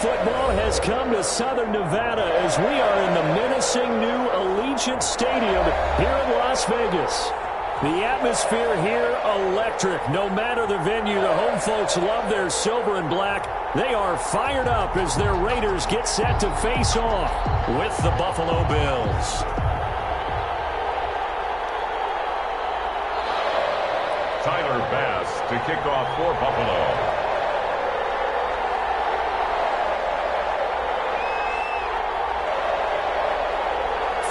football has come to Southern Nevada as we are in the menacing new Allegiant Stadium here in Las Vegas. The atmosphere here electric. No matter the venue, the home folks love their silver and black. They are fired up as their Raiders get set to face off with the Buffalo Bills. Tyler Bass to kick off for Buffalo.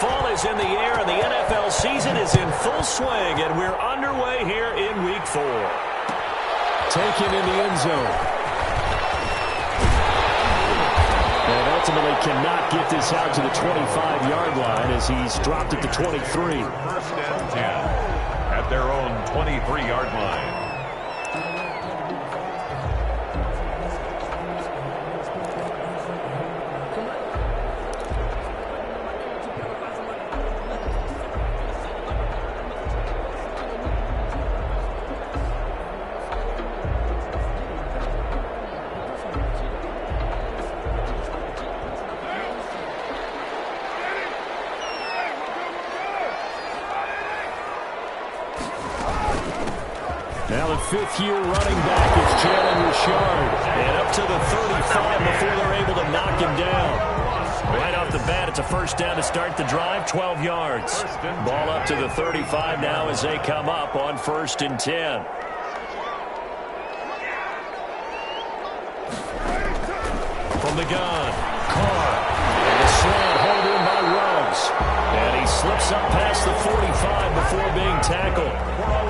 Fall is in the air, and the NFL season is in full swing, and we're underway here in Week 4. Taken in the end zone. And ultimately cannot get this out to the 25-yard line as he's dropped it to 23. First and 10 at their own 23-yard line. Now the fifth-year running back is Jalen Richard. And up to the 35 before they're able to knock him down. Right off the bat, it's a first down to start the drive, 12 yards. Ball up to the 35 now as they come up on 1st and 10. From the gun, Carr. And a slant hold in by Ruggs. And he slips up past the 45 before being tackled.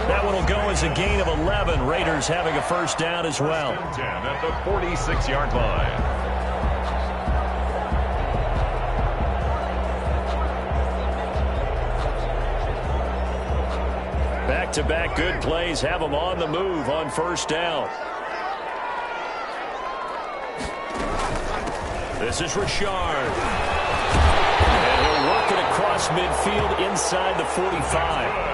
That one will go as a gain of 11. Raiders having a first down as well. 10 at the 46-yard line. Back-to-back good plays have them on the move on first down. This is Richard. And he'll work it across midfield inside the 45.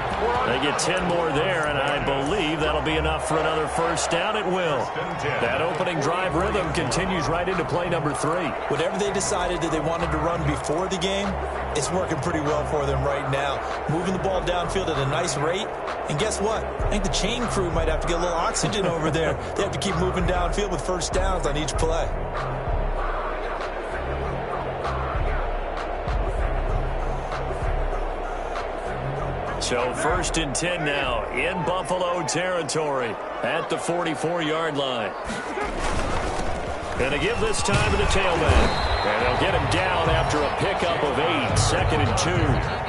They get 10 more there, and I believe that'll be enough for another first down. It will. That opening drive rhythm continues right into play number 3. Whatever they decided that they wanted to run before the game, it's working pretty well for them right now. Moving the ball downfield at a nice rate. And guess what? I think the chain crew might have to get a little oxygen over there. They have to keep moving downfield with first downs on each play. So 1st and 10 now in Buffalo territory at the 44-yard line. And to give this time to the tailback. And they'll get him down after a pickup of 8, 2nd and 2.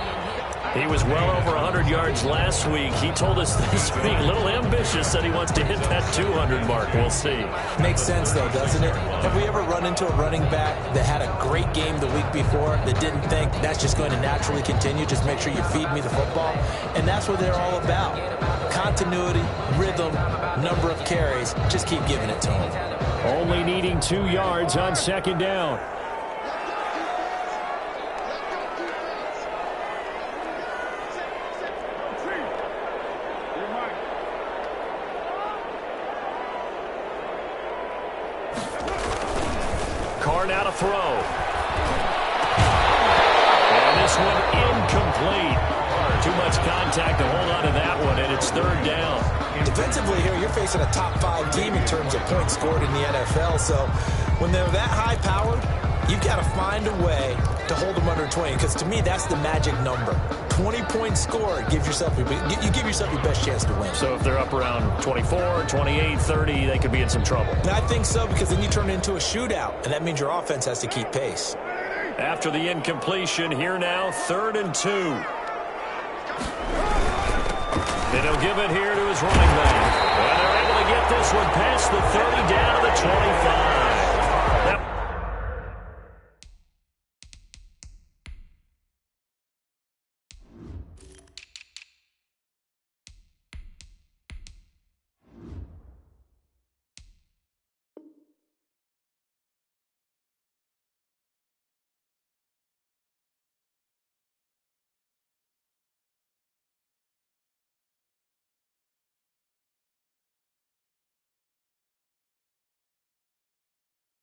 He was well over 100 yards last week. He told us this week, a little ambitious, that he wants to hit that 200 mark. We'll see. Makes sense, though, doesn't it? Have we ever run into a running back that had a great game the week before that didn't think that's just going to naturally continue? Just make sure you feed me the football. And that's what they're all about. Continuity, rhythm, number of carries. Just keep giving it to them. Only needing 2 yards on 2nd down. Carr now to throw. And this one incomplete. Too much contact to hold on to that one, and it's 3rd down. Defensively here, you're facing a top 5 team in terms of points scored in the NFL. So when they're that high-powered, you've got to find a way to hold them under 20. Because to me, that's the magic number. 20 points scored, you give yourself your best chance to win. So if they're up around 24, 28, 30, they could be in some trouble. And I think so, because then you turn it into a shootout, and that means your offense has to keep pace. After the incompletion, here now, 3rd and 2. And he'll give it here to his running back. And they're able to get this one past the 30 down to the 25.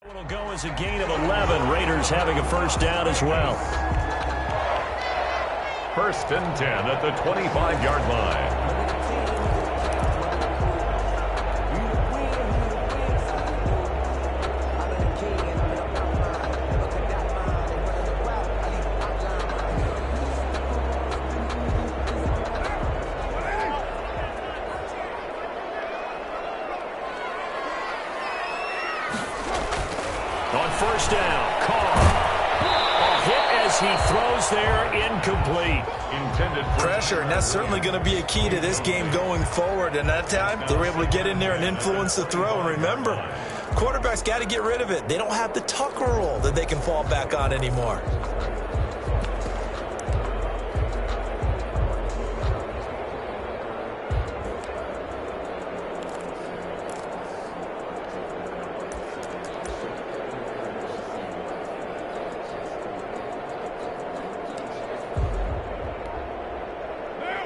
It'll go as a gain of 11. Raiders having a first down as well. 1st and 10 at the 25-yard line. On first down, Carr. A hit as he throws there, incomplete. Intended pressure, and that's certainly going to be a key to this game going forward. And that time, they were able to get in there and influence the throw. And remember, quarterbacks got to get rid of it. They don't have the Tucker rule that they can fall back on anymore.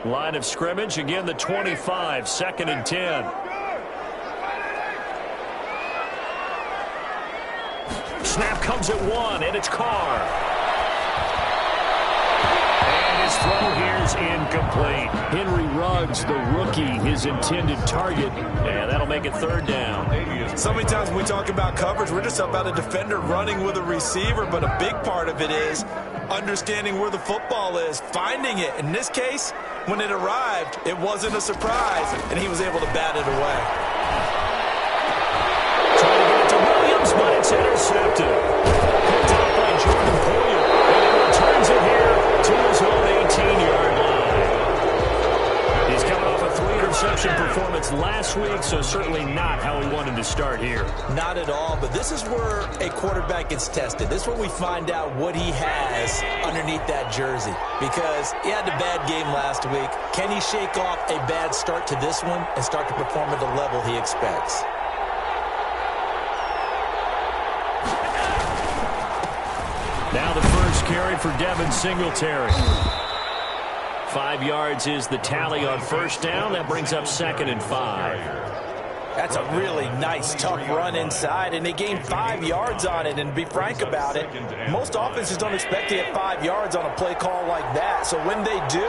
Line of scrimmage, again the 25, 2nd and 10. Snap comes at 1, and it's Carr. And his throw here's incomplete. Henry Ruggs, the rookie, his intended target, and that'll make it 3rd down. So many times when we talk about coverage, we're just about a defender running with a receiver, but a big part of it is understanding where the football is, finding it. In this case, when it arrived, it wasn't a surprise, and he was able to bat it away. Trying to get it to Williams, but it's intercepted. Picked up by Jordan Poyer, and he returns it here to his own 18-yard line. He's coming off a 3-interception performance last week, so certainly not how he wanted to start here. Not at all, but this is where a quarterback gets tested. This is where we find out what he has underneath that jersey, because he had a bad game last week. Can he shake off a bad start to this one and start to perform at the level he expects? Now the first carry for Devin Singletary. 5 yards is the tally on first down. That brings up 2nd and 5. That's a really nice, tough run inside, and they gained 5 yards on it. And to be frank about it, most offenses don't expect to get 5 yards on a play call like that. So when they do,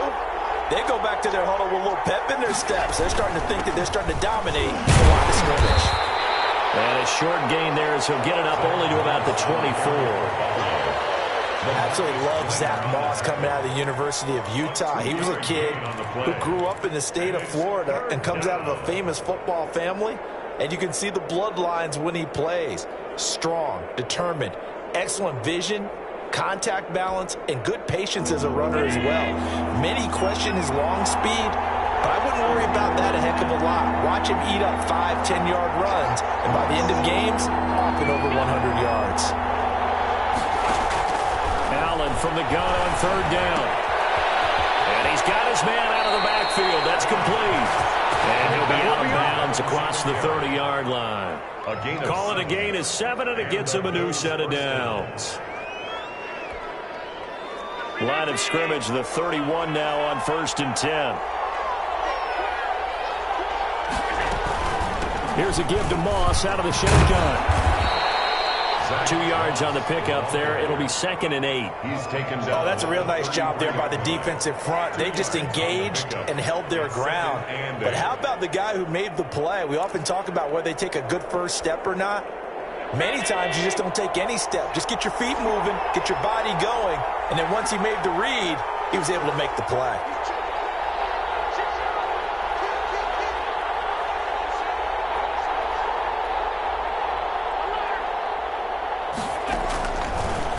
they go back to their huddle with a little pep in their steps. They're starting to think that they're starting to dominate the line of scrimmage. And a short gain there as he'll get it up only to about the 24. Absolutely love Zach Moss coming out of the University of Utah. He was a kid who grew up in the state of Florida and comes out of a famous football family. And you can see the bloodlines when he plays. Strong, determined, excellent vision, contact balance, and good patience as a runner as well. Many question his long speed, but I wouldn't worry about that a heck of a lot. Watch him eat up 5, 10-yard runs, and by the end of games, off and over 100 yards. Allen from the gun on 3rd down. And he's got his man out of the backfield. That's complete. And he'll be out of bounds across the 30-yard line. Call it a gain of 7, and it gets him a new set of downs. Line of scrimmage, the 31 now on 1st and 10. Here's a give to Moss out of the shotgun. 2 yards on the pickup there. It'll be 2nd and 8. He's taken down. Oh, that's a real nice job there by the defensive front. They just engaged and held their ground. But how about the guy who made the play? We often talk about whether they take a good first step or not. Many times you just don't take any step. Just get your feet moving, get your body going, and then once he made the read, he was able to make the play.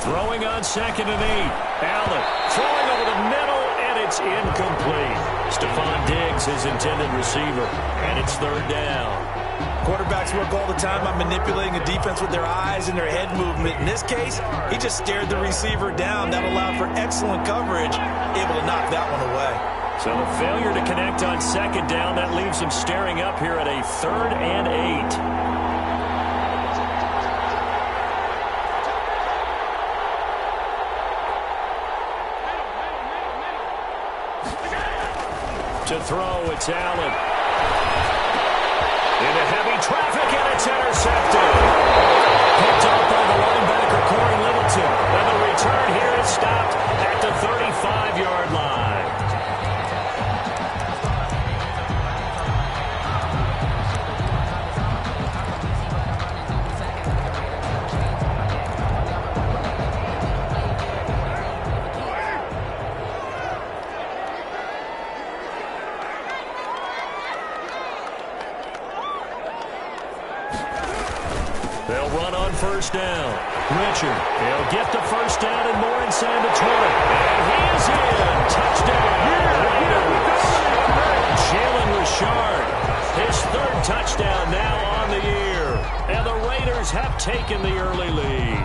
Throwing on 2nd and 8. Allen throwing over the middle, and it's incomplete. Stephon Diggs, his intended receiver, and it's 3rd down. Quarterbacks work all the time on manipulating a defense with their eyes and their head movement. In this case, he just stared the receiver down. That allowed for excellent coverage, able to knock that one away. So the failure to connect on 2nd down, that leaves him staring up here at a 3rd and 8. To throw, it's Allen. Into heavy traffic, and it's intercepted. Picked up run on first down. Richard, he'll get the first down and more inside the 20. And he is in. Touchdown. Raiders. Jalen Richard, his third touchdown now on the year. And the Raiders have taken the early lead.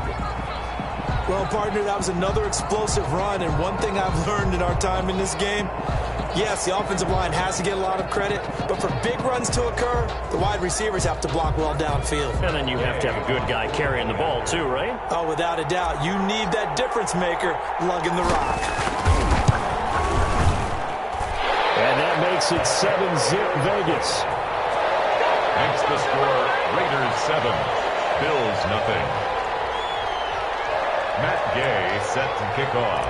Well, partner, that was another explosive run, and one thing I've learned in our time in this game, yes, the offensive line has to get a lot of credit, but for big runs to occur, the wide receivers have to block well downfield. And then you have to have a good guy carrying the ball too, right? Oh, without a doubt. You need that difference maker lugging the rock. And that makes it 7-zip Vegas. Makes the score Raiders 7, Bills nothing. Matt Gay set to kick off.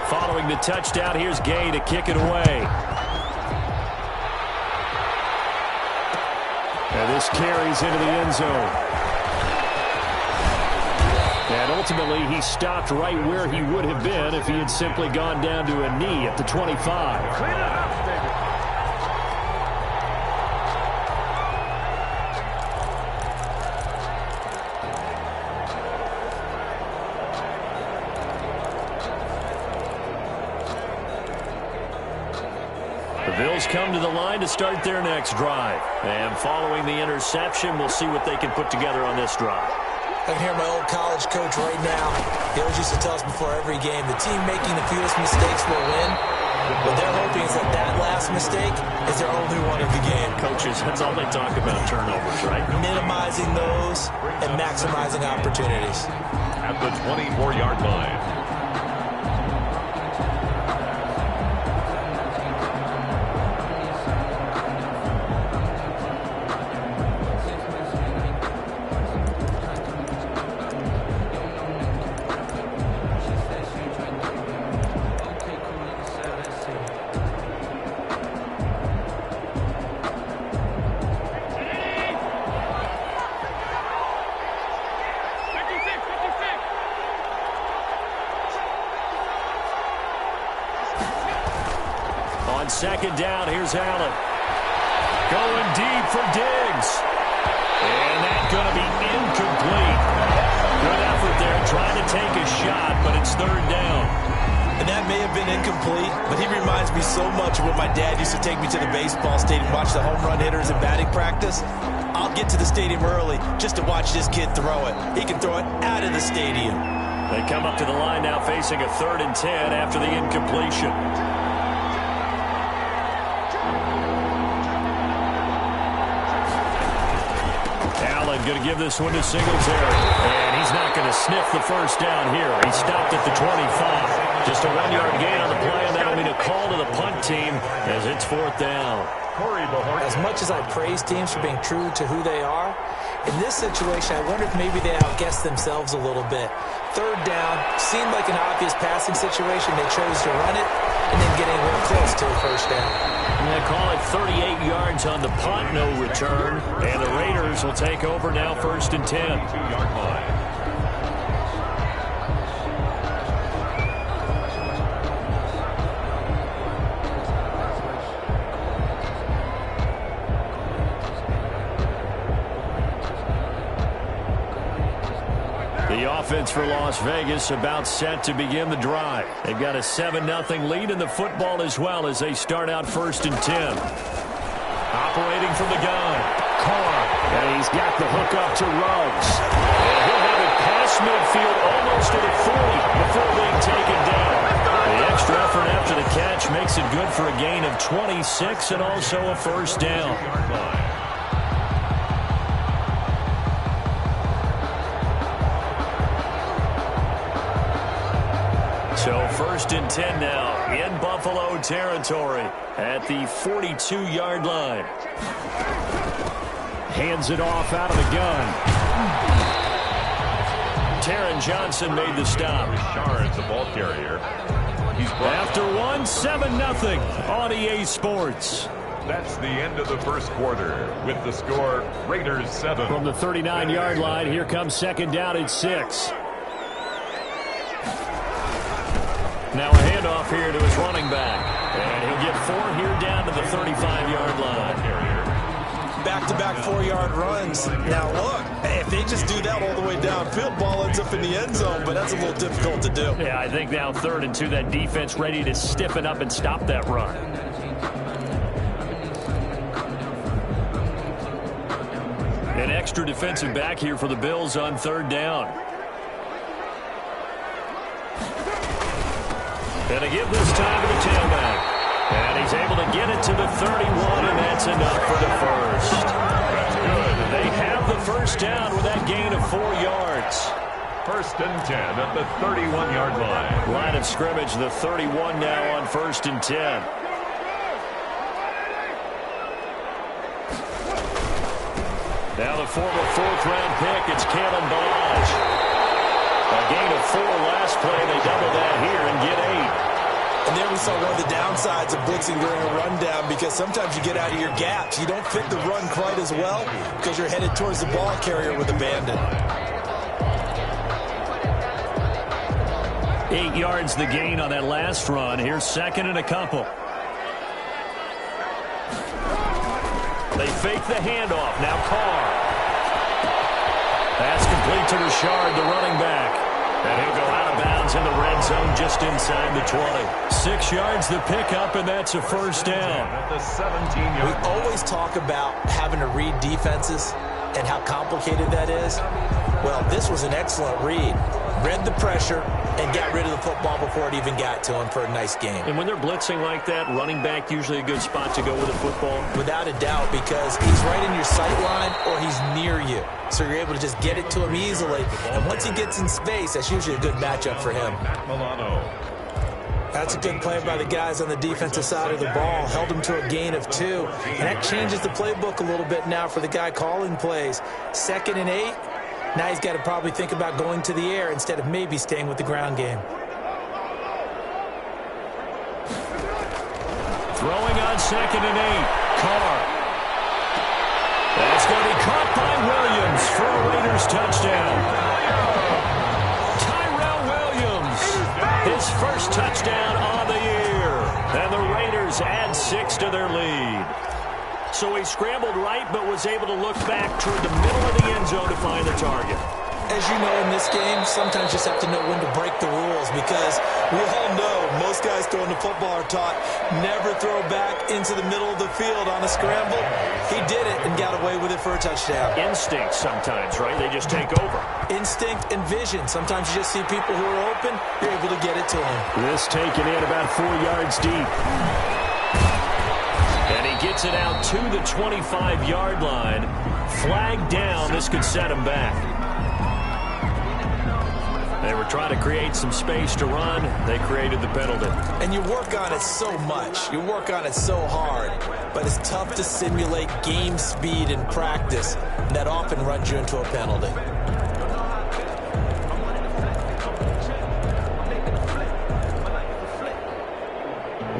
Following the touchdown, here's Gay to kick it away. And this carries into the end zone. And ultimately, he stopped right where he would have been if he had simply gone down to a knee at the 25. Clean it up, David. The Bills come to the line to start their next drive. And following the interception, we'll see what they can put together on this drive. I can hear my old college coach right now. He always used to tell us before every game, the team making the fewest mistakes will win. What they're hoping is that that last mistake is their only one of the game. Coaches, that's all they talk about, turnovers, right? Minimizing those and maximizing opportunities. At the 24-yard line. Second down, here's Allen. Going deep for Diggs. And that's going to be incomplete. Good effort there, trying to take a shot, but it's third down. And that may have been incomplete, but he reminds me so much of when my dad used to take me to the baseball stadium, watch the home run hitters in batting practice. I'll get to the stadium early just to watch this kid throw it. He can throw it out of the stadium. They come up to the line now facing a 3rd and 10 after the incompletion. Going to give this one to Singletary. And he's not going to sniff the first down here. He stopped at the 25. Just a 1-yard gain on the play, and that'll mean a call to the punt team as it's 4th down. As much as I praise teams for being true to who they are, in this situation, I wonder if maybe they outguessed themselves a little bit. 3rd down, seemed like an obvious passing situation. They chose to run it and then getting real close to a first down. They call it 38 yards on the punt, no return. And the Raiders will take over now 1st and 10. 2-yard line. The offense for Las Vegas about set to begin the drive. They've got a 7-0 lead in the football as well as they start out 1st and 10. Operating from the gun. Carr. And he's got the hook up to Ruggs. And he'll have it past midfield almost to the 40 before being taken down. The extra effort after the catch makes it good for a gain of 26 and also a first down. So 1st and 10 now in Buffalo territory at the 42-yard line. Hands it off out of the gun. Taron Johnson made the stop. Richard's the ball carrier. After 7-0 on EA Sports. That's the end of the first quarter with the score Raiders 7. From the 39-yard line, here comes 2nd down at 6. Now a handoff here to his running back. And he'll get 4 here down to the 35-yard line. back-to-back 4-yard runs. Now, look, if they just do that all the way downfield, ball ends up in the end zone, but that's a little difficult to do. Yeah, I think now 3rd and 2, that defense ready to stiffen up and stop that run. An extra defensive back here for the Bills on 3rd down. And a give this time to the tailback. And he's able to get it to the 31, and that's enough for the first. That's good. They have the first down with that gain of 4 yards. 1st and 10 at the 31-yard line. Line of scrimmage, the 31 now on 1st and 10. Now the former 4th-round pick, it's Kalen Ballage. A gain of 4 last play. They double that here and get 8. And there we saw one of the downsides of blitzing during a rundown, because sometimes you get out of your gaps. You don't fit the run quite as well because you're headed towards the ball carrier with a bandit. 8 yards the gain on that last run. Here's 2nd and a couple. They fake the handoff. Now Carr. Pass complete to Richard, the running back. And he'll go out of bounds in the red zone just inside the 20. 6 yards the pickup, and that's a first down. At the 17-yard We always talk about having to read defenses and how complicated that is. Well, this was an excellent read. Read the pressure and got rid of the football before it even got to him for a nice game. And when they're blitzing like that, running back usually a good spot to go with the football. Without a doubt, because he's right in your sight line or he's near you. So you're able to just get it to him easily. And once he gets in space, that's usually a good matchup for him. Milano. That's a good play by the guys on the defensive side of the ball. Held him to a gain of 2. And that changes the playbook a little bit now for the guy calling plays. 2nd and 8. Now he's got to probably think about going to the air instead of maybe staying with the ground game. Throwing on 2nd and 8. Carr. That's going to be caught by Williams for a Raiders touchdown. Tyrell Williams, his first touchdown on the year. And the Raiders add 6 to their lead. So he scrambled right, but was able to look back toward the middle of the end zone to find the target. As you know, in this game, sometimes you just have to know when to break the rules, because we all know most guys throwing the football are taught never throw back into the middle of the field on a scramble. He did it and got away with it for a touchdown. Instinct sometimes, right? They just take over. Instinct and vision. Sometimes you just see people who are open, you're able to get it to them. This taken in about 4 yards deep. And he gets it out to the 25-yard line. Flag down. This could set him back. They were trying to create some space to run. They created the penalty. And you work on it so much. You work on it so hard. But it's tough to simulate game speed in practice. And that often runs you into a penalty.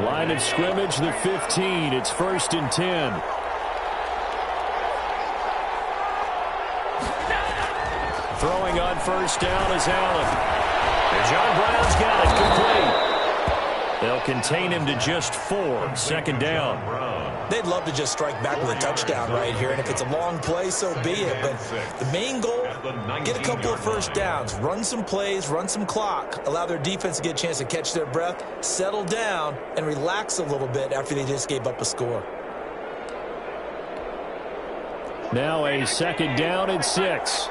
Line of scrimmage, the 15. It's 1st and 10. Throwing on 1st down is Allen. And John Brown's got it complete. They'll contain him to just 4. 2nd down. They'd love to just strike back with a touchdown right here. And if it's a long play, so be it. But the main goal, get a couple of first downs. Run some plays, run some clock. Allow their defense to get a chance to catch their breath, settle down, and relax a little bit after they just gave up a score. Now a 2nd down and 6.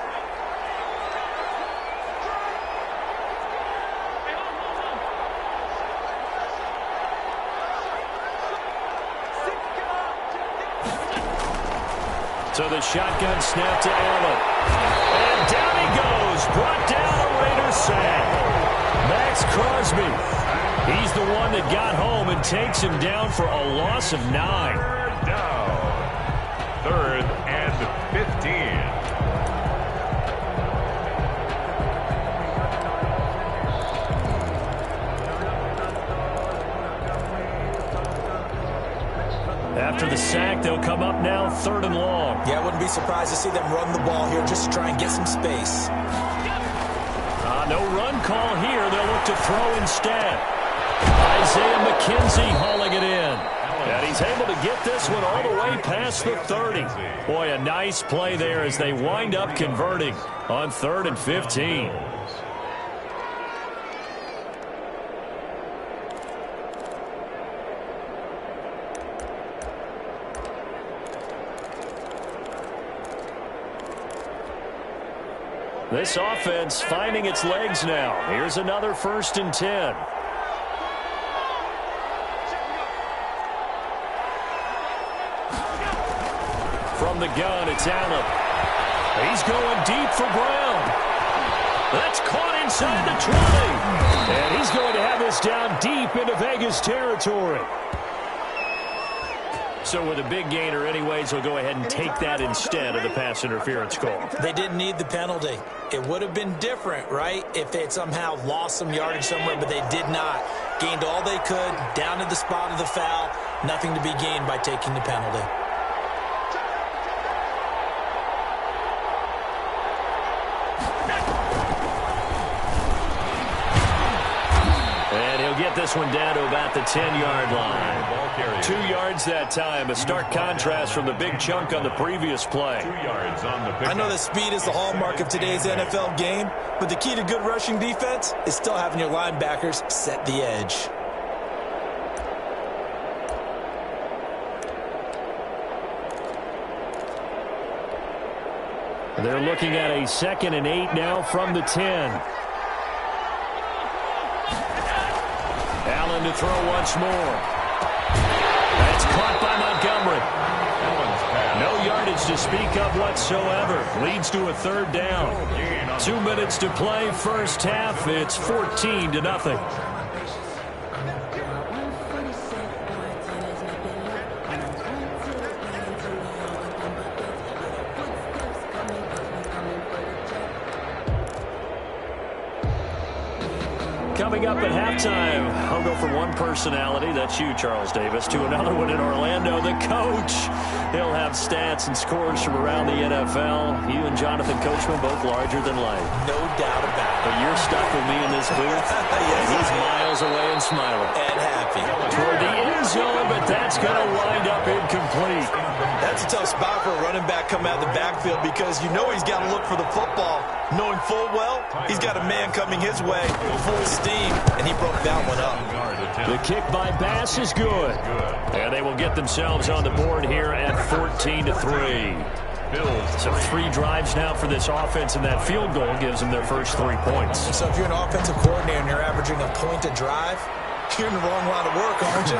So the shotgun snap to Allen. And down he goes. Brought down a Raiders sack. Max Crosby. He's the one that got home and takes him down for a loss of 9. Down. 3rd and 15. After the sack, they'll come up now 3rd and long. Yeah, I wouldn't be surprised to see them run the ball here just to try and get some space. No run call here. They'll look to throw instead. Isaiah McKenzie hauling it in. And he's able to get this one all the way past the 30. Boy, a nice play there as they wind up converting on 3rd and 15. This offense finding its legs now. Here's another 1st and 10. From the gun, it's Allen. He's going deep for Brown. That's caught inside the 20. And he's going to have this down deep into Vegas territory. So with a big gainer anyways, he'll go ahead and take that instead of the pass interference call. They didn't need the penalty. It would have been different, right, if they had somehow lost some yardage somewhere, but they did not. Gained all they could, down to the spot of the foul. Nothing to be gained by taking the penalty. And he'll get this one down to about the 10-yard line. 2 yards that time. A stark contrast from the big chunk on the previous play. 2 yards on the pick. I know that speed is the hallmark of today's NFL game, but the key to good rushing defense is still having your linebackers set the edge. They're looking at a 2nd and 8 now from the 10. Allen to throw once more. That's caught by Montgomery. No yardage to speak of whatsoever. Leads to a 3rd down. 2 minutes to play, first half. It's 14-0. Coming up at halftime, I'll go from one personality, that's you, Charles Davis, to another one in Orlando, the coach. He'll have stats and scores from around the NFL. You and Jonathan Coachman both larger than life. No doubt about it. But you're stuck with me in this booth, Yes, and he's miles away and smiling. And happy. Toward the end zone, but that's going to wind up incomplete. That's a tough spot for a running back coming out of the backfield because you know he's got to look for the football, knowing full well he's got a man coming his way full steam, and he broke that one up. The kick by Bass is good. And they will get themselves on the board here at 14-3. So 3 drives now for this offense, and that field goal gives them their first 3 points. So if you're an offensive coordinator and you're averaging a point a drive, you're in the wrong line of work, aren't you?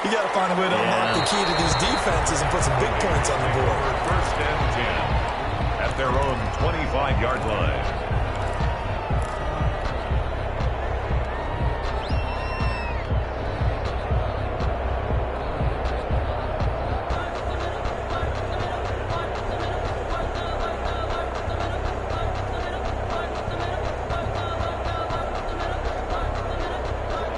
You got to find a way to unlock the key to these defenses and put some big points on the board. 1st and 10 at their own 25-yard line.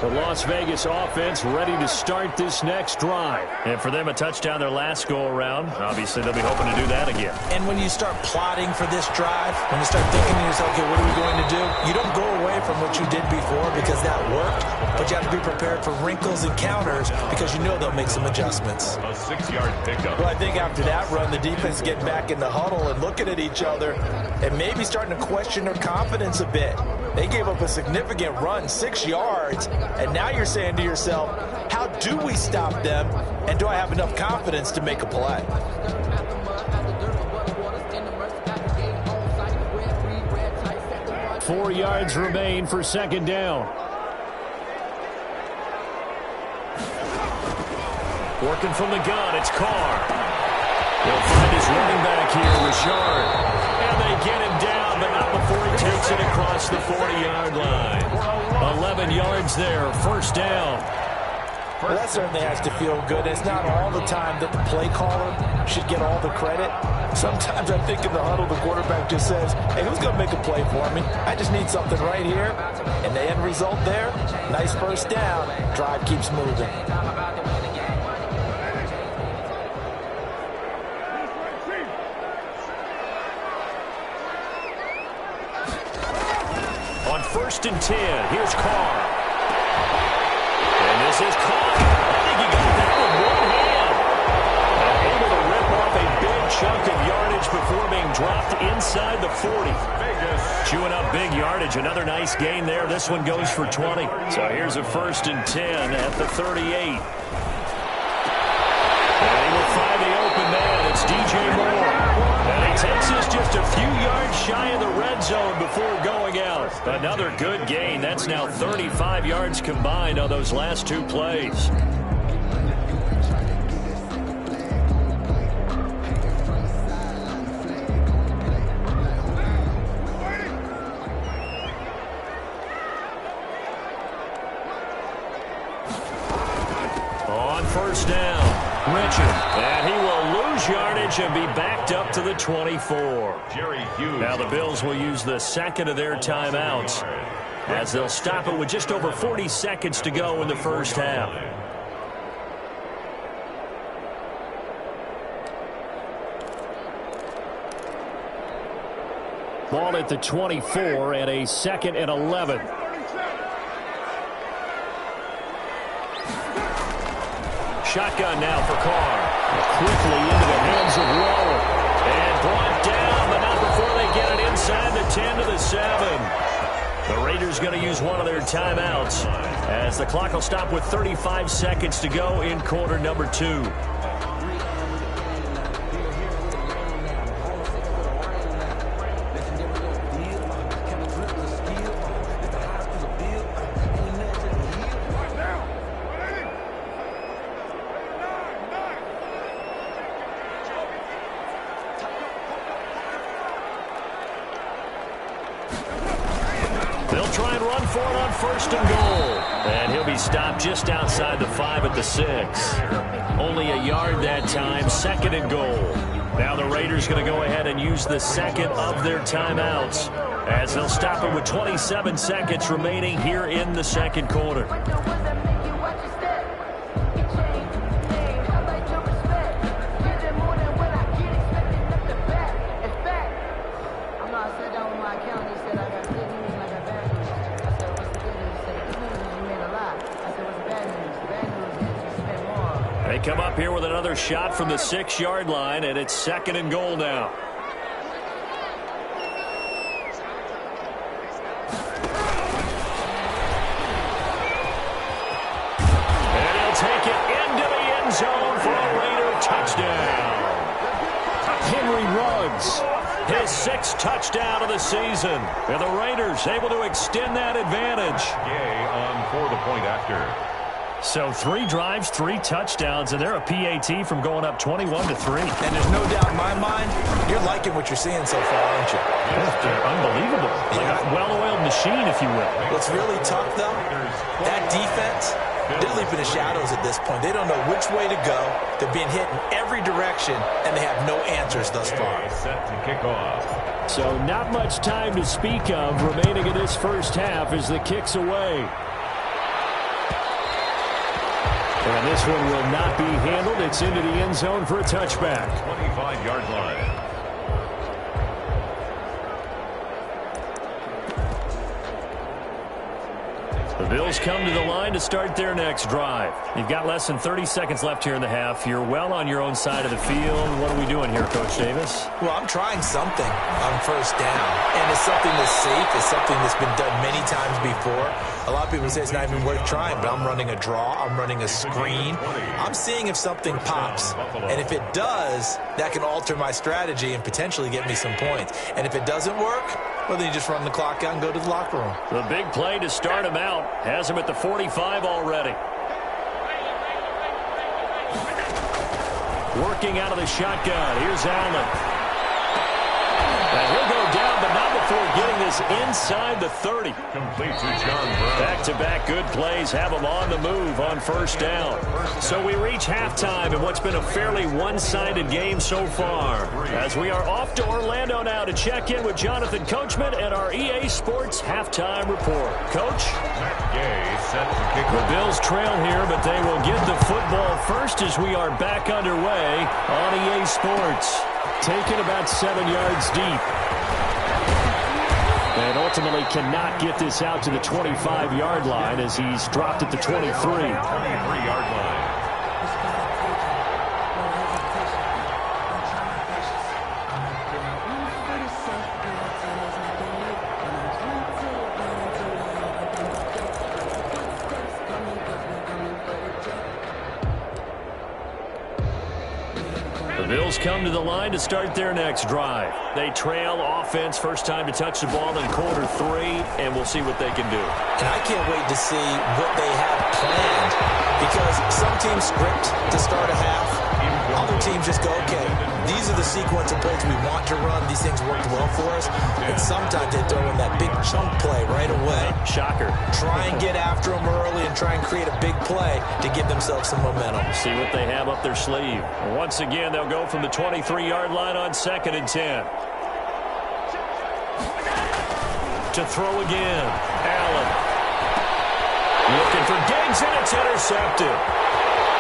The Las Vegas offense ready to start this next drive. And for them, a touchdown their last go-around. Obviously, they'll be hoping to do that again. And when you start plotting for this drive, when you start thinking to yourself, okay, what are we going to do? You don't go away from what you did before because that worked, but you have to be prepared for wrinkles and counters because you know they'll make some adjustments. A 6-yard pickup. Well, I think after that run, the defense getting back in the huddle and looking at each other and maybe starting to question their confidence a bit. They gave up a significant run, 6 yards, and now you're saying to yourself, how do we stop them, and do I have enough confidence to make a play? Four yards remain for 2nd down. Working from the gun, it's Carr. He'll find his running back here, Richard. And they get him down, but not before he takes it across the 40-yard line. 11 yards there, 1st down. Well, that certainly has to feel good. It's not all the time that the play caller should get all the credit. Sometimes I think in the huddle, the quarterback just says, hey, who's going to make a play for me? I just need something right here. And the end result there, nice 1st down. Drive keeps moving. On 1st and 10, here's Carr. And this is caught. I think he got that with one yards before being dropped inside the 40. Chewing up big yardage. Another nice gain there. This one goes for 20. So here's a 1st and 10 at the 38. And he will find the open man. It's DJ Moore. And he takes us just a few yards shy of the red zone before going out. Another good gain. That's now 35 yards combined on those last 2 plays. On 1st down, Richard. And he will lose yardage and be backed up to the 24. Now the Bills will use the second of their timeouts as they'll stop it with just over 40 seconds to go in the first half. Ball at the 24 and a 2nd and 11. Shotgun now for Carr. Quickly into the hands of Waller. And brought down, but not before they get it inside the 10 to the 7. The Raiders going to use one of their timeouts as the clock will stop with 35 seconds to go in quarter number 2. They'll try and run for it on 1st and goal. And he'll be stopped just outside the 5 at the 6. Only a yard that time, 2nd and goal. Now the Raiders going to go ahead and use the second of their timeouts as they'll stop it with 27 seconds remaining here in the second quarter. They come up here with another shot from the 6-yard line, and it's 2nd and goal now. And he'll take it into the end zone for a Raider touchdown. Henry Ruggs, his 6th touchdown of the season. And the Raiders able to extend that advantage. Gay on for the point after. So 3 drives, 3 touchdowns, and they're a PAT from going up 21-3. And there's no doubt in my mind, you're liking what you're seeing so far, aren't you? They're unbelievable. Like a well-oiled machine, if you will. What's really tough, though, that defense, they're leaping the shadows at this point. They don't know which way to go. They're being hit in every direction, and they have no answers thus far. Set to kick off. So not much time to speak of remaining in this first half as the kick's away. And this one will not be handled. It's into the end zone for a touchback. 25-yard line. The Bills come to the line to start their next drive. You've got less than 30 seconds left here in the half. You're well on your own side of the field. What are we doing here, Coach Davis? Well, I'm trying something on 1st down, and it's something that's safe. It's something that's been done many times before. A lot of people say it's not even worth trying, but I'm running a draw. I'm running a screen. I'm seeing if something pops, and if it does, that can alter my strategy and potentially get me some points. And if it doesn't work, well, then you just run the clock out and go to the locker room. The big play to start him out has him at the 45 already. Working out of the shotgun. Here's Allen. And he'll go down, but not before getting this inside the 30. Complete to John Brown. Back-to-back good plays have him on the move on 1st down. So we reach halftime in what's been a fairly one-sided game so far. As we are off to Orlando now to check in with Jonathan Coachman and our EA Sports halftime report. Coach? Gay set to kick The off. Bills trail here, but they will get the football first as we are back underway on EA Sports. Taken about 7 yards deep. And ultimately cannot get this out to the 25-yard line as he's dropped at the 23. 23-yard line. Bills come to the line to start their next drive. They trail offense, first time to touch the ball in quarter 3, and we'll see what they can do. And I can't wait to see what they have planned, because some teams script to start a half. Other teams just go, okay, these are the sequence of plays we want to run. These things worked well for us. And sometimes they throw in that big chunk play right away. Shocker. Try and get after them early and try and create a big play to give themselves some momentum. See what they have up their sleeve. Once again, they'll go from the 23-yard line on 2nd and 10. To throw again. Allen. Looking for Diggs, and it's intercepted.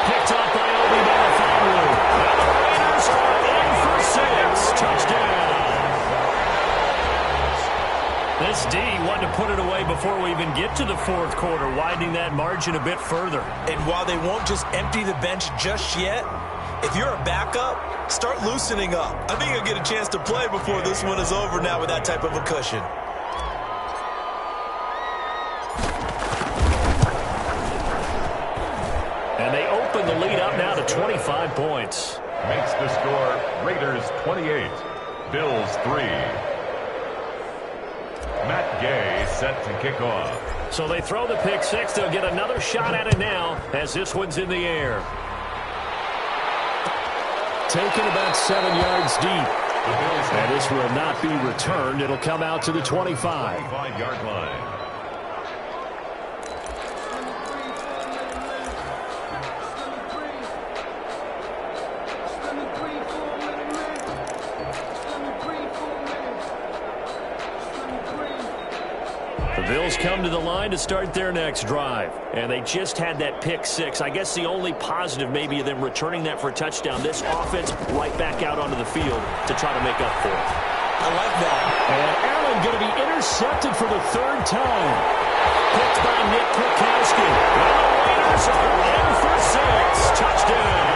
Picked off by Obi Melifonwu. And the Raiders are in for 6. Touchdown. This D wanted to put it away before we even get to the 4th quarter, widening that margin a bit further. And while they won't just empty the bench just yet, if you're a backup, start loosening up. I think you'll get a chance to play before this one is over now with that type of a cushion. And they open the lead up now to 25 points. Makes the score Raiders 28, Bills 3. Matt Gay set to kick off. So they throw the pick 6. They'll get another shot at it now as this one's in the air. Taken about 7 yards deep. And this will not be returned. It'll come out to the 25. 25-yard line. Bills come to the line to start their next drive. And they just had that pick 6. I guess the only positive maybe of them returning that for a touchdown. This offense right back out onto the field to try to make up for it. I like that. And Allen going to be intercepted for the 3rd time. Picked by Nick Kwiatkowski. And the Raiders are in for 6. Touchdown.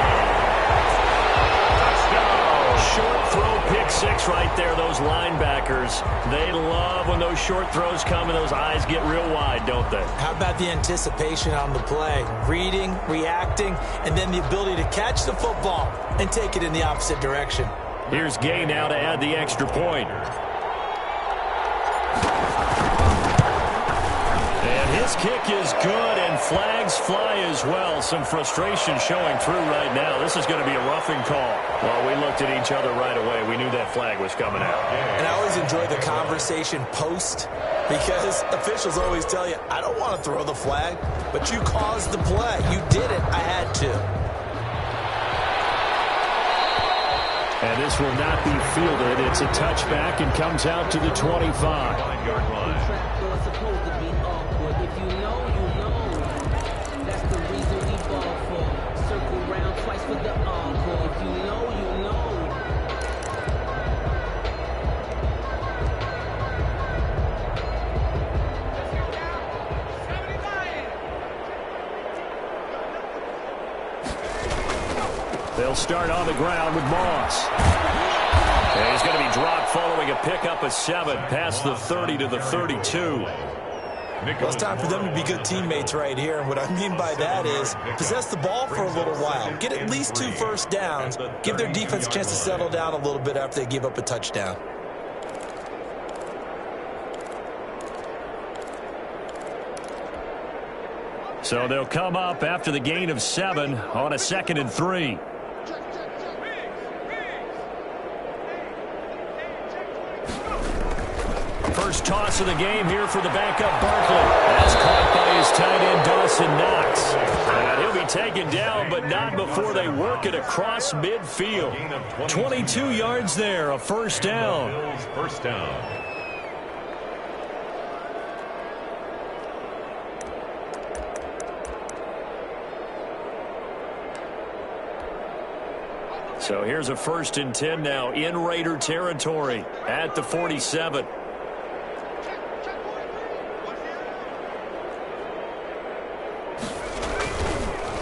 Short throw, pick 6 right there. Those linebackers, they love when those short throws come and those eyes get real wide, don't they? How about the anticipation on the play? Reading, reacting, and then the ability to catch the football and take it in the opposite direction. Here's Gay now to add the extra point. And his kick is good, and flags fly as well. Some frustration showing through right now. This is going to be a roughing call. Well, we looked at each other right away. We knew that flag was coming out. And I always enjoy the conversation post, because officials always tell you, I don't want to throw the flag, but you caused the play. You did it. I had to. And this will not be fielded. It's a touchback and comes out to the 25. 5-yard line. They'll start on the ground with Moss. And he's going to be dropped following a pickup of 7 past the 30 to the 32. Well, it's time for them to be good teammates right here. And what I mean by that is possess the ball for a little while. Get at least 2 first downs. Give their defense a chance to settle down a little bit after they give up a touchdown. So they'll come up after the gain of 7 on a 2nd and 3. First toss of the game here for the backup Barkley. That's caught by his tight end Dawson Knox. And he'll be taken down, but not before they work it across midfield. 22 yards there, a first down. Bills first down. So here's a 1st and 10 now in Raider territory at the 47.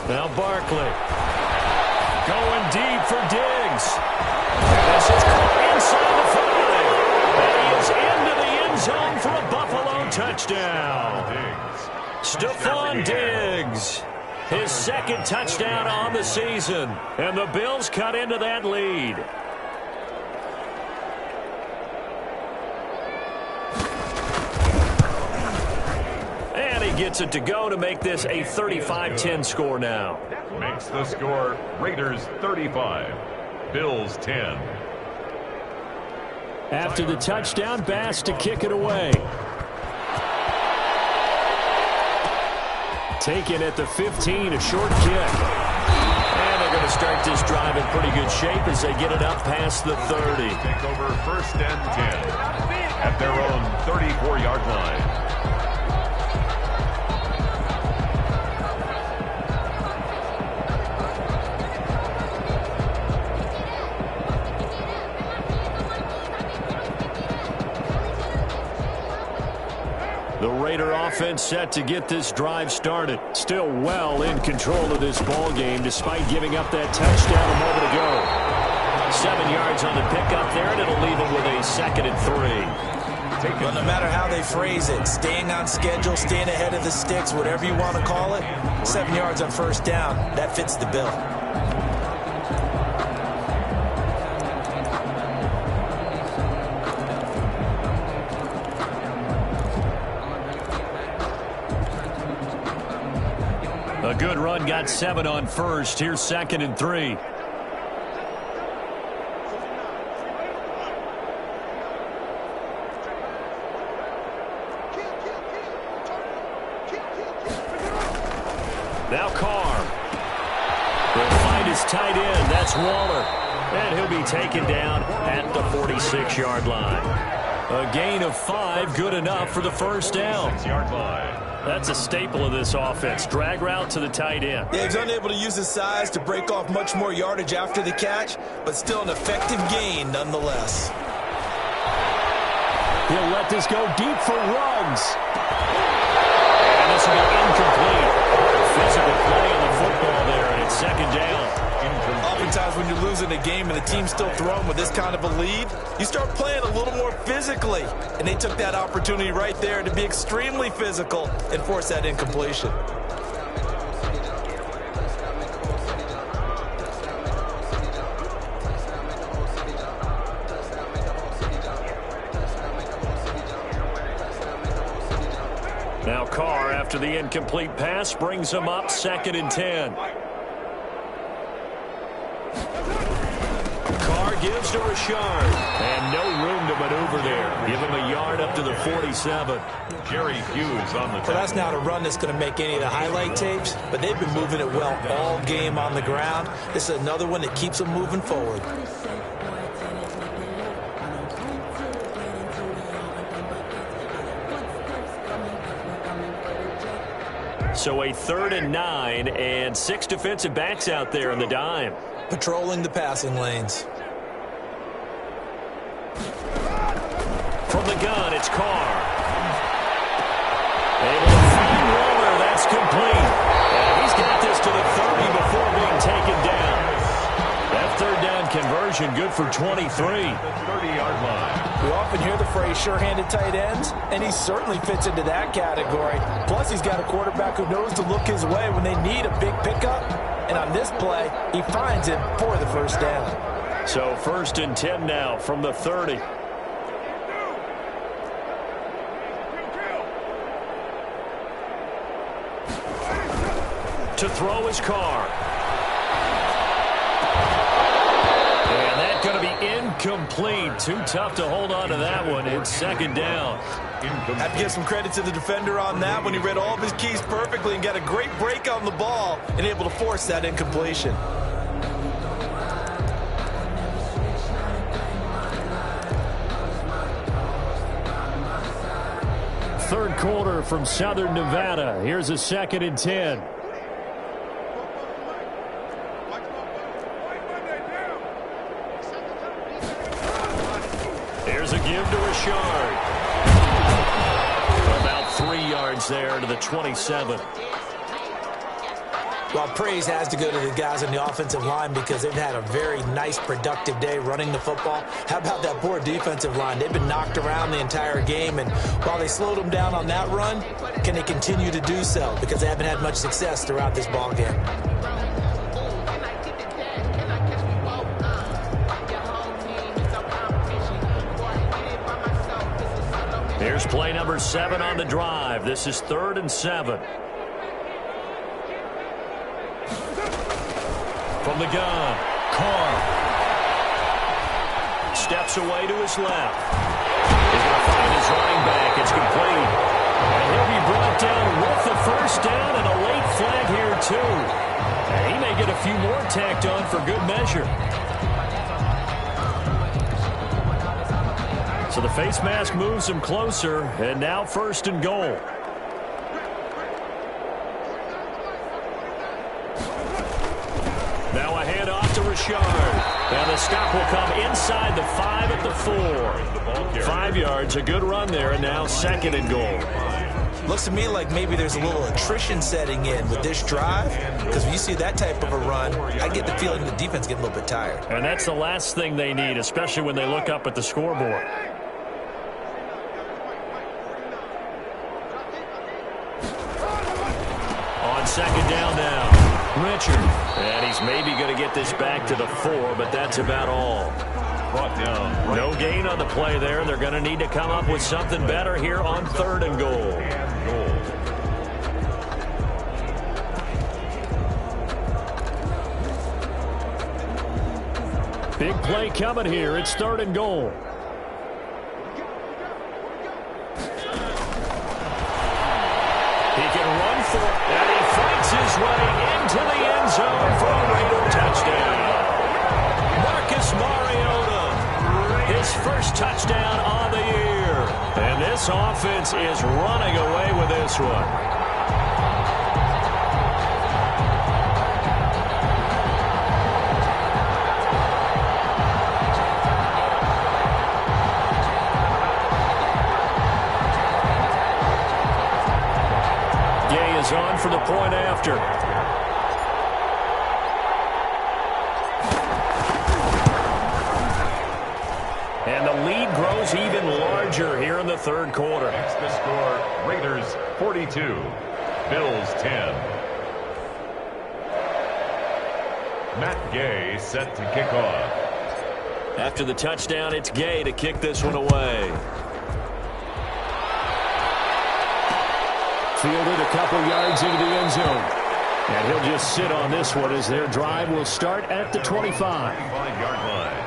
Now Barkley going deep for Diggs. This is caught inside the 5. And he is into the end zone for a Buffalo touchdown. Stephon Diggs. His second touchdown on the season. And the Bills cut into that lead. And he gets it to go to make this a 35-10 score now. Makes the score Raiders 35, Bills 10. After the touchdown, Bass to kick it away. Taken at the 15, a short kick. And they're going to start this drive in pretty good shape as they get it up past the 30. Take over 1st and 10 at their own 34-yard line. The Raider offense set to get this drive started. Still well in control of this ball game despite giving up that touchdown a moment ago. 7 yards on the pickup there, and it'll leave them with a 2nd and 3. Well, no matter how they phrase it, staying on schedule, staying ahead of the sticks, whatever you want to call it, 7 yards on 1st down, that fits the bill. A good run, got 7 on 1st. Here's 2nd and 3. Now Carr. He'll find his tight end. That's Waller. And he'll be taken down at the 46-yard line. A gain of 5, good enough for the 1st down. 6-yard line. That's a staple of this offense. Drag route to the tight end. Yeah, he's unable to use his size to break off much more yardage after the catch, but still an effective gain nonetheless. He'll let this go deep for Ruggs. And this will be incomplete. Physical play on the football there, and it's 2nd down. Oftentimes when you're losing a game and the team's still throwing with this kind of a lead, you start playing a little more physically. And they took that opportunity right there to be extremely physical and force that incompletion. Now Carr, after the incomplete pass, brings him up 2nd and 10. Carr gives to Rashard. And no room to maneuver there. Give him a yard up to the 47. Jerry Hughes on the Well, that's not a run that's going to make any of the highlight tapes, but they've been moving it well all game on the ground. This is another one that keeps them moving forward. So a 3rd and 9 and 6 defensive backs out there in the dime. Patrolling the passing lanes. From the gun, it's Carr. Able to find Waller. That's complete. And he's got this to the 30 before being taken down. That 3rd down conversion good for 23. The 30-yard line. We often hear the phrase sure-handed tight ends, and he certainly fits into that category. Plus, he's got a quarterback who knows to look his way when they need a big pickup. And on this play, he finds it for the 1st down. So 1st and 10 now from the 30. To throw his Carr. And that's going to be incomplete. Too tough to hold on to that one. It's 2nd down. Have to give some credit to the defender on that when he read all of his keys perfectly and got a great break on the ball and able to force that incompletion. Third quarter from Southern Nevada. Here's a 2nd and 10. Here's a give to Rashard. About 3 yards there to the 27. Well, praise has to go to the guys on the offensive line because they've had a very nice, productive day running the football. How about that poor defensive line? They've been knocked around the entire game, and while they slowed them down on that run, can they continue to do so? Because they haven't had much success throughout this ball game. Here's play number 7 on the drive. This is 3rd and 7. From the gun, Carr. Steps away to his left. He's going to find his running back. It's complete. And he'll be brought down with the first down and a late flag here, too. And he may get a few more tacked on for good measure. So the face mask moves him closer, and now 1st and goal. Now a handoff to Richard. And the stop will come inside the 5 at the 4. 5 yards, a good run there, and now 2nd and goal. Looks to me like maybe there's a little attrition setting in with this drive, because when you see that type of a run, I get the feeling the defense getting a little bit tired. And that's the last thing they need, especially when they look up at the scoreboard. On 2nd down now, Richard. And he's maybe going to get this back to the 4, but that's about all. Brought down. No gain on the play there. They're going to need to come up with something better here on 3rd and goal. Big play coming here. It's 3rd and goal. He can run for it, and he fights his way into the end zone for a Raider touchdown. Marcus Mariota, his first touchdown on the year. And this offense is running away with this one. On for the point after. And the lead grows even larger here in the 3rd quarter. It's the score, Raiders 42, Bills 10. Matt Gay set to kick off. After the touchdown, it's Gay to kick this one away. Fielded a couple yards into the end zone. And he'll just sit on this one as their drive will start at the 25. 25-yard line.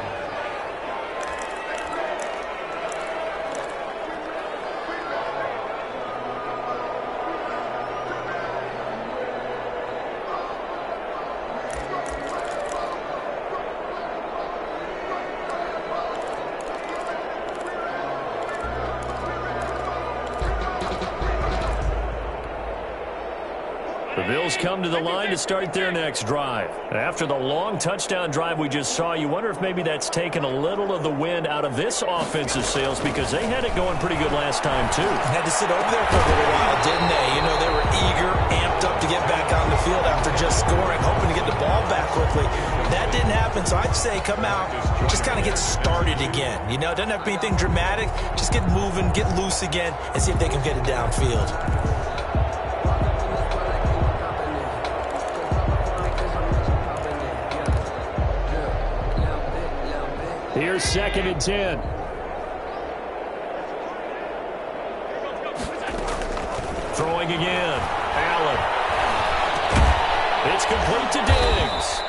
The Bills come to the line to start their next drive. After the long touchdown drive we just saw, you wonder if maybe that's taken a little of the wind out of this offensive sails because they had it going pretty good last time, too. Had to sit over there for a little while, didn't they? You know, they were eager, amped up to get back on the field after just scoring, hoping to get the ball back quickly. That didn't happen, so I'd say come out, just kind of get started again. You know, it doesn't have to be anything dramatic. Just get moving, get loose again, and see if they can get it downfield. Here's 2nd and 10. Throwing again. Allen. It's complete to Diggs.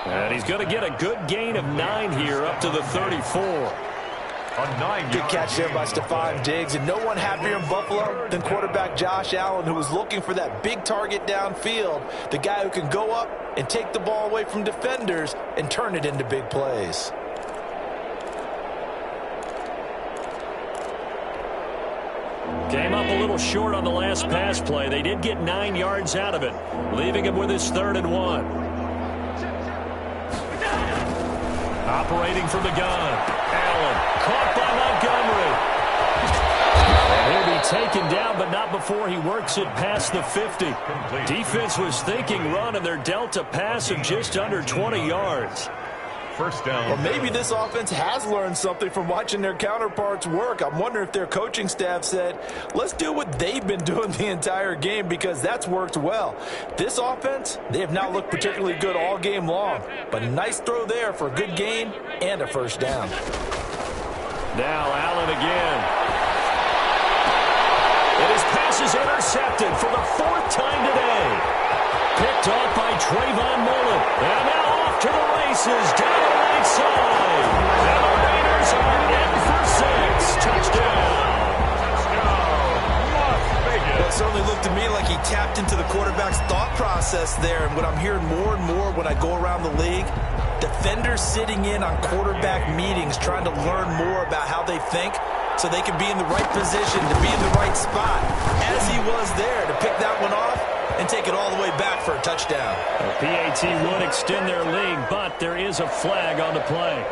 And he's going to get a good gain of 9 here up to the 34. A 9-yard Good catch there by Stephon Diggs, and no one happier in Buffalo than quarterback Josh Allen, who was looking for that big target downfield, the guy who can go up and take the ball away from defenders and turn it into big plays. Came up a little short on the last pass play. They did get 9 yards out of it, leaving him with his 3rd and 1. Operating from the gun. Allen caught by Montgomery. And he'll be taken down, but not before he works it past the 50. Defense was thinking run, and they're dealt a pass of just under 20 yards. First down. Well, maybe this offense has learned something from watching their counterparts work. I'm wondering if their coaching staff said, let's do what they've been doing the entire game, because that's worked well. This offense, they have not looked particularly good all game long, but a nice throw there for a good gain and a first down. Now Allen again. And his pass is intercepted for the 4th time today. Picked off by Trayvon Mullen. And now off to the races down the right side. And the Raiders are in for 6. Touchdown. Well, it certainly looked to me like he tapped into the quarterback's thought process there. And what I'm hearing more and more when I go around the league, defenders sitting in on quarterback meetings trying to learn more about how they think so they can be in the right position to be in the right spot, as he was there to pick that one off and take it all the way back for a touchdown. The PAT would extend their lead, but there is a flag on the play.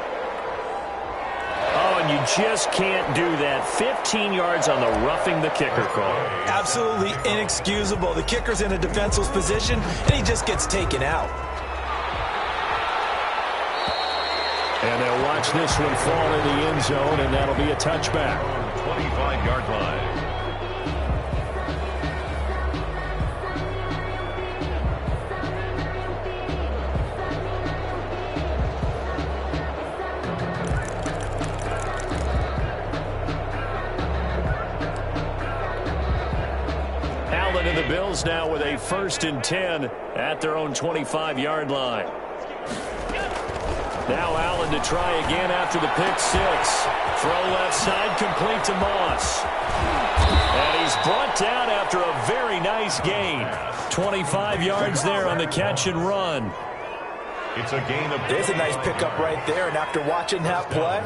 Oh, and you just can't do that. 15 yards on the roughing the kicker call. Absolutely inexcusable. The kicker's in a defenseless position, and he just gets taken out. And they'll watch this one fall in the end zone, and that'll be a touchback. 25-yard line. Allen and the Bills now with a 1st and 10 at their own 25-yard line. Now Allen to try again after the pick 6. Throw left side, complete to Moss. And he's brought down after a very nice gain. 25 yards there on the catch and run. It's a gain of... There's a nice pickup right there, and after watching that play,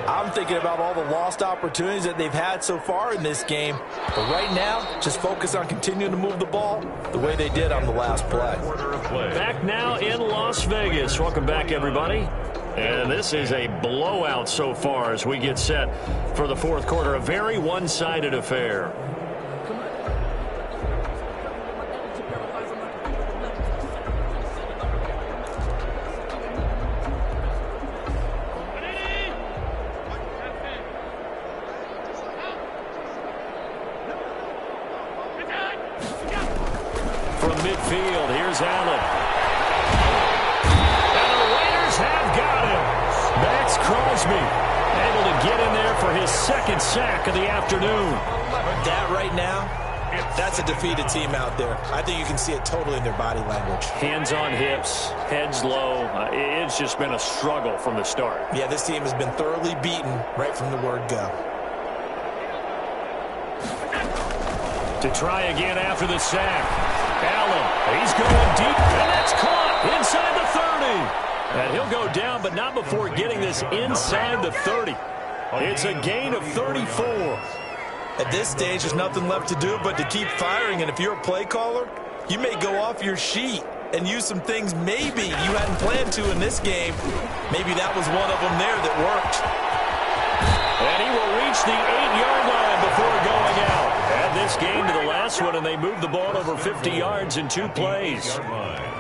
I'm thinking about all the lost opportunities that they've had so far in this game. But right now, just focus on continuing to move the ball the way they did on the last play. Back now in Las Vegas. Welcome back, everybody. And this is a blowout so far as we get set for the 4th quarter. A very one-sided affair. From midfield, here's Allen. And the Raiders have got him. Max Crosby able to get in there for his 2nd sack of the afternoon. That right now, that's a defeated team out there. I think you can see it totally in their body language. Hands on hips, heads low. It's just been a struggle from the start. Yeah, this team has been thoroughly beaten right from the word go. To try again after the sack. Allen, he's going deep, and that's caught inside the 30. And he'll go down, but not before getting this inside the 30. It's a gain of 34. At this stage, there's nothing left to do but to keep firing, and if you're a play caller, you may go off your sheet and use some things maybe you hadn't planned to in this game. Maybe that was one of them there that worked. And he will reach the 8-yard line before going out. Add this game to the last one, and they move the ball over 50 yards in 2 plays.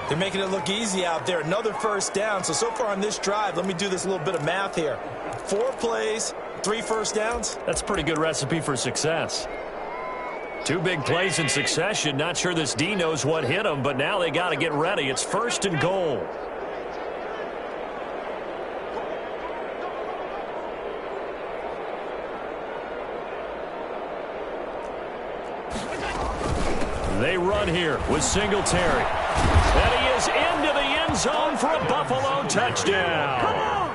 They're making it look easy out there. Another first down. So far on this drive, let me do this little bit of math here. 4 plays, 3 first downs. That's a pretty good recipe for success. 2 big plays in succession. Not sure this D knows what hit him, but now they got to get ready. It's 1st and goal. They run here with Singletary. And he is into the end zone for a Buffalo touchdown.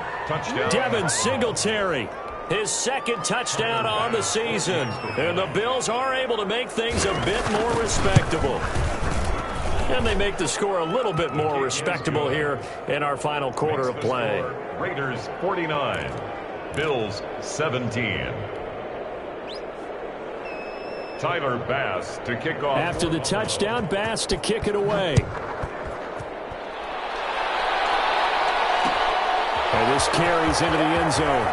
Devin Singletary, his 2nd touchdown on the season. And the Bills are able to make things a bit more respectable. And they make the score a little bit more respectable here in our final quarter of play. Raiders 49, Bills 17. Tyler Bass to kick off. After the touchdown, Bass to kick it away. And this carries into the end zone.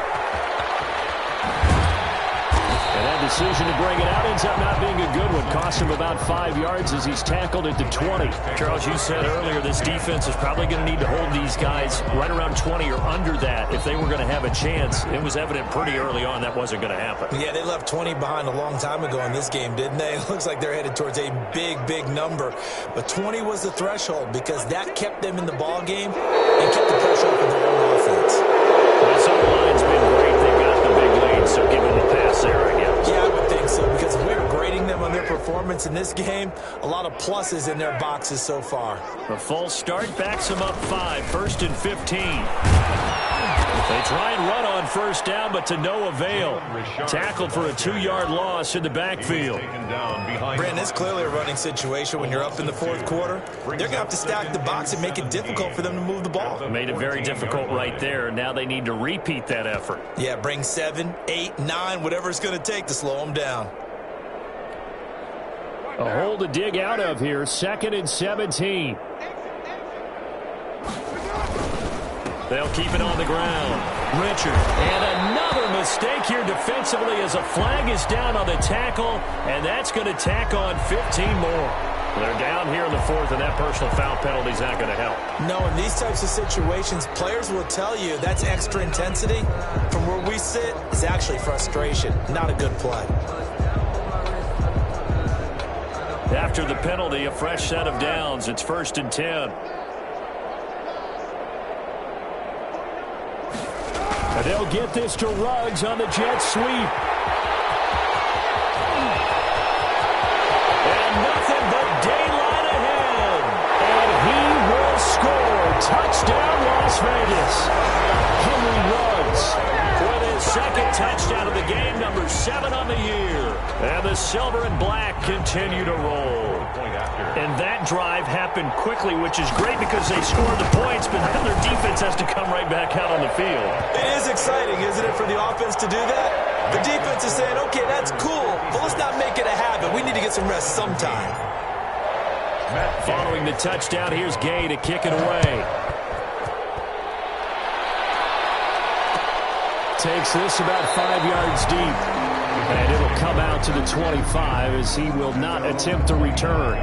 And had to decision to bring it out ends up not being a good one. Cost him about 5 yards as he's tackled at the 20. Charles, you said earlier this defense is probably going to need to hold these guys right around 20 or under that if they were going to have a chance. It was evident pretty early on that wasn't going to happen. Yeah, they left 20 behind a long time ago in this game, didn't they? It looks like they're headed towards a big number. But 20 was the threshold because that kept them in the ball game and kept the pressure off of their own offense. This O-line's been great. They got the big lead, so give them the pass there, I guess. Yeah, I would think so, because if we were grading them on their performance in this game, a lot of pluses in their boxes so far. The false start backs them up 5, 1st and 15. They try and run on first down, but to no avail. Tackled for a 2-yard loss in the backfield. Brandon, it's clearly a running situation when you're up in the fourth quarter. They're going to have to stack the box and make it difficult for them to move the ball. Made it very difficult right there. Now they need to repeat that effort. Yeah, bring 7, 8, 9, whatever it's going to take to slow them down. A hole to dig out of here. 2nd and 17. They'll keep it on the ground. Richard. And another mistake here defensively as a flag is down on the tackle, and that's going to tack on 15 more. They're down here in the 4th, and that personal foul penalty is not going to help. No, in these types of situations, players will tell you that's extra intensity. From where we sit, it's actually frustration. Not a good play. After the penalty, a fresh set of downs. It's 1st and 10. And they'll get this to Ruggs on the jet sweep. And nothing but daylight ahead. And he will score. Touchdown, Las Vegas. Henry Ruggs with his 2nd touchdown of the game, number 7 on the year. And the silver and black continue to roll. And that drive happened quickly, which is great because they scored the points, but then their defense has to come right back out on the field. It is exciting, isn't it, for the offense to do that? The defense is saying, okay, that's cool, but let's not make it a habit. We need to get some rest sometime. Following the touchdown, here's Gay to kick it away. Takes this about 5 yards deep. And it'll come out to the 25 as he will not attempt to return.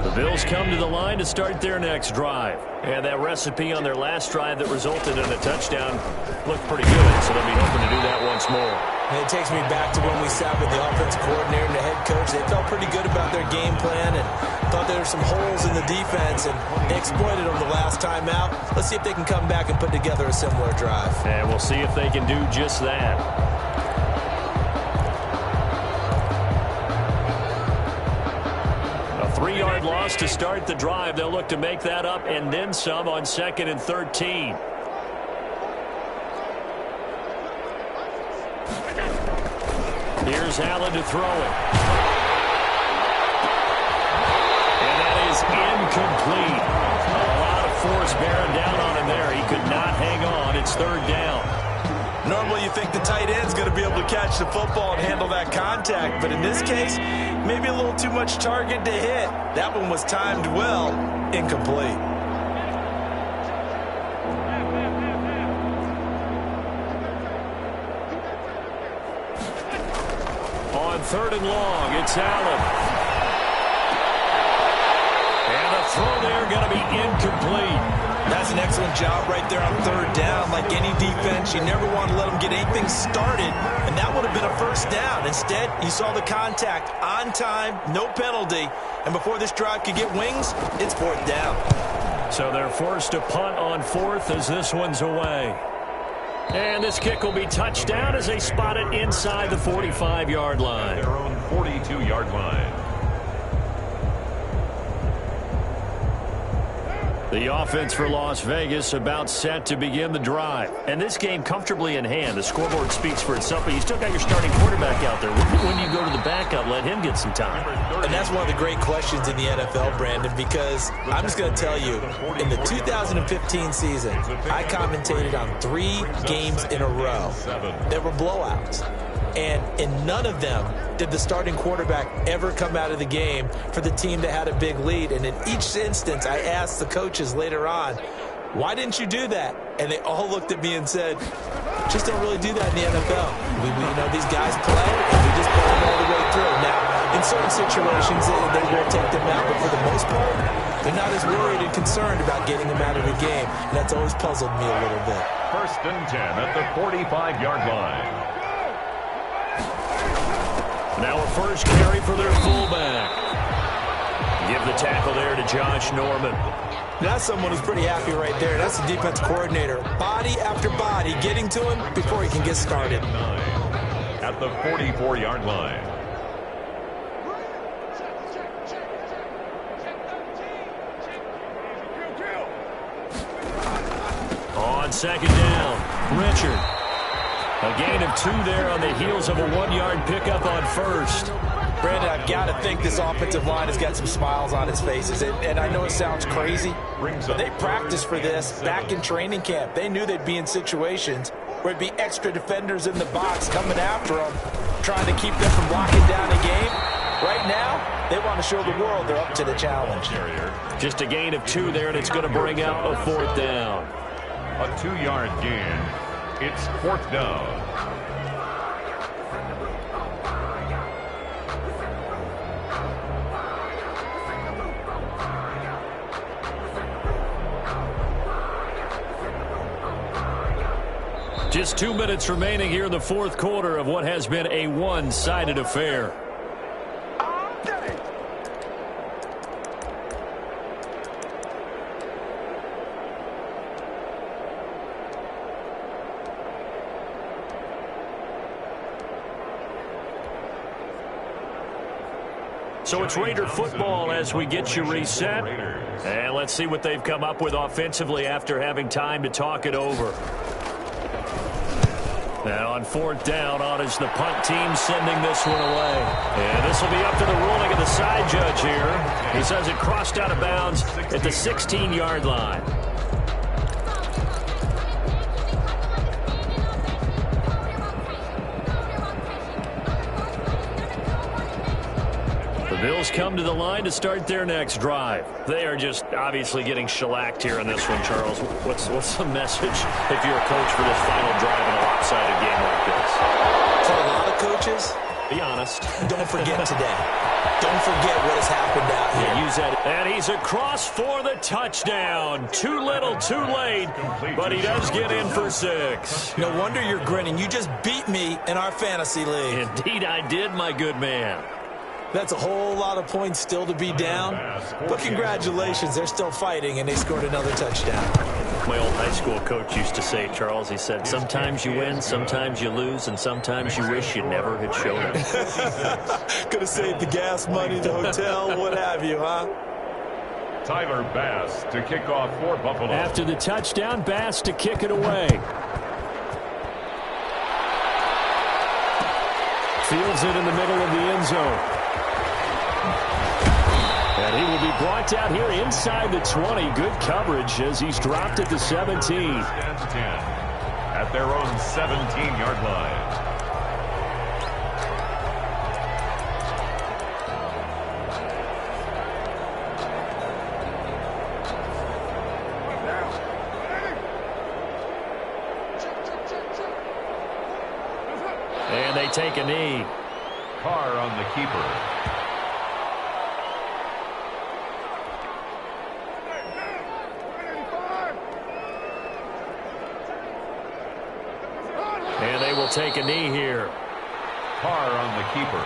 The Bills come to the line to start their next drive. And that recipe on their last drive that resulted in a touchdown looked pretty good, so they'll be hoping to do that once more. And it takes me back to when we sat with the offensive coordinator and the head coach. They felt pretty good about their game plan and thought there were some holes in the defense, and they exploited them the last time out. Let's see if they can come back and put together a similar drive. And we'll see if they can do just that. A 3-yard loss to start the drive. They'll look to make that up and then some on 2nd and 13. Here's Allen to throw it. And that is incomplete. A lot of force bearing down on him there. He could not hang on. It's 3rd down. Normally you think the tight end's going to be able to catch the football and handle that contact, but in this case, maybe a little too much target to hit. That one was timed well, incomplete. On 3rd and long, it's Allen. And the throw there going to be incomplete. That's an excellent job right there on 3rd down. Like any defense, you never want to let them get anything started, and that would have been a 1st down. Instead, you saw the contact on time, no penalty, and before this drive could get wings, it's 4th down. So they're forced to punt on 4th as this one's away. And this kick will be touchdown as they spot it inside the 45-yard line. Their own 42-yard line. The offense for Las Vegas about set to begin the drive. And this game comfortably in hand. The scoreboard speaks for itself, but you still got your starting quarterback out there. When you go to the backup, let him get some time. And that's one of the great questions in the NFL, Brandon, because I'm just going to tell you, in the 2015 season, I commentated on 3 games in a row that were blowouts. And in none of them did the starting quarterback ever come out of the game for the team that had a big lead. And in each instance, I asked the coaches later on, why didn't you do that? And they all looked at me and said, just don't really do that in the NFL. We these guys play, and we just play them all the way through. Now, in certain situations, they will take them out, but for the most part, they're not as worried and concerned about getting them out of the game. And that's always puzzled me a little bit. 1st and 10 at the 45-yard line. Now a first carry for their fullback. Give the tackle there to Josh Norman. That's someone who's pretty happy right there. That's the defense coordinator. Body after body getting to him before he can get started. At the 44-yard line. On 2nd down, Richard. A gain of 2 there on the heels of a 1-yard pickup on 1st. Brandon, I've got to think this offensive line has got some smiles on its faces. And I know it sounds crazy, but they practiced for this back in training camp. They knew they'd be in situations where it'd be extra defenders in the box coming after them, trying to keep them from locking down the game. Right now, they want to show the world they're up to the challenge. Just a gain of 2 there, and it's going to bring out a 4th down. A 2-yard gain. It's 4th down. Just 2 minutes remaining here in the 4th quarter of what has been a one-sided affair. So it's Raider football as we get you reset. And let's see what they've come up with offensively after having time to talk it over. Now on 4th down, on is the punt team sending this one away. And this will be up to the ruling of the side judge here. He says it crossed out of bounds at the 16-yard line. Bills come to the line to start their next drive. They are just obviously getting shellacked here in this one, Charles. What's the message if you're a coach for this final drive in a lopsided game like this? For a lot of coaches, be honest. Don't forget today. Don't forget what has happened out here. Yeah, use that. And he's across for the touchdown. Too little, too late, but he does get in for 6. No wonder you're grinning. You just beat me in our fantasy league. Indeed I did, my good man. That's a whole lot of points still to be down. But congratulations, they're still fighting, and they scored another touchdown. My old high school coach used to say, Charles, he said, sometimes you win, sometimes you lose, and sometimes you wish you never had showed up. Could have saved the gas money, the hotel, what have you, huh? Tyler Bass to kick off for Buffalo. After the touchdown, Bass to kick it away. Fields it in the middle of the end zone. And he will be brought down here inside the 20. Good coverage as he's dropped at the 17. At their own 17-yard line. And they take a knee. Carr on the keeper. And they will take a knee here. Carr on the keeper.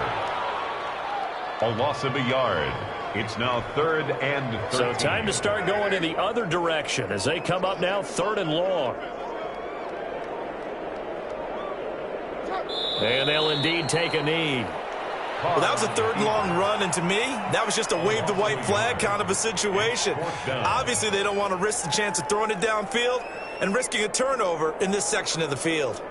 A loss of a yard. It's now 3rd and 13. So time to start going in the other direction as they come up now 3rd and long. And they'll indeed take a knee. Well, that was a third and long run, and to me, that was just a wave the white flag kind of a situation. Obviously, they don't want to risk the chance of throwing it downfield and risking a turnover in this section of the field.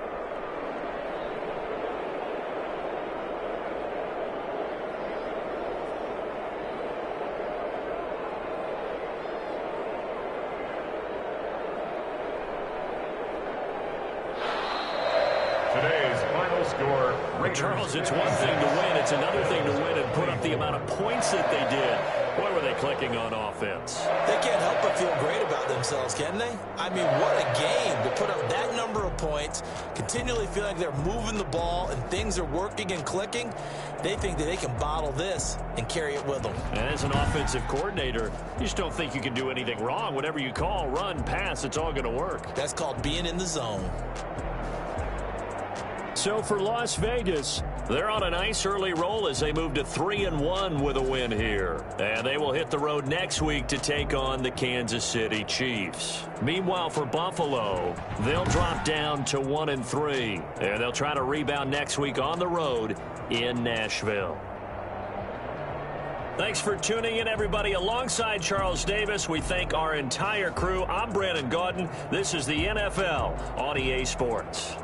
Today's final score. Charles, it's one thing to win. It's another thing to win and put up the amount of points that they did. Boy, were they clicking on offense. They can't help but feel great about themselves, can they? I mean, what a game to put up that number of points, continually feel like they're moving the ball and things are working and clicking. They think that they can bottle this and carry it with them. And as an offensive coordinator, you just don't think you can do anything wrong. Whatever you call, run, pass, it's all going to work. That's called being in the zone. So for Las Vegas, they're on a nice early roll as they move to 3-1 with a win here. And they will hit the road next week to take on the Kansas City Chiefs. Meanwhile, for Buffalo, they'll drop down to 1-3. And they'll try to rebound next week on the road in Nashville. Thanks for tuning in, everybody. Alongside Charles Davis, we thank our entire crew. I'm Brandon Gaudin. This is the NFL on EA Sports.